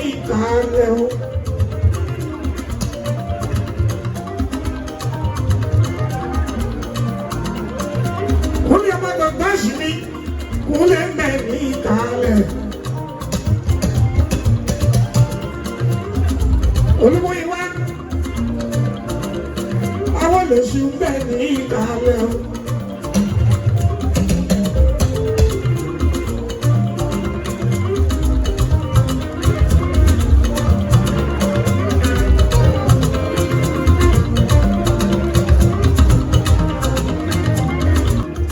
ìkàlẹ̀ o. Kúnlẹ̀ ọmọdé gbáṣì mi, kúnlẹ̀ ń bẹ̀ ní ìkàlẹ̀. Olúwo ìwá, àwọn lè ṣe ń bẹ̀ ní ìkàlẹ̀ o.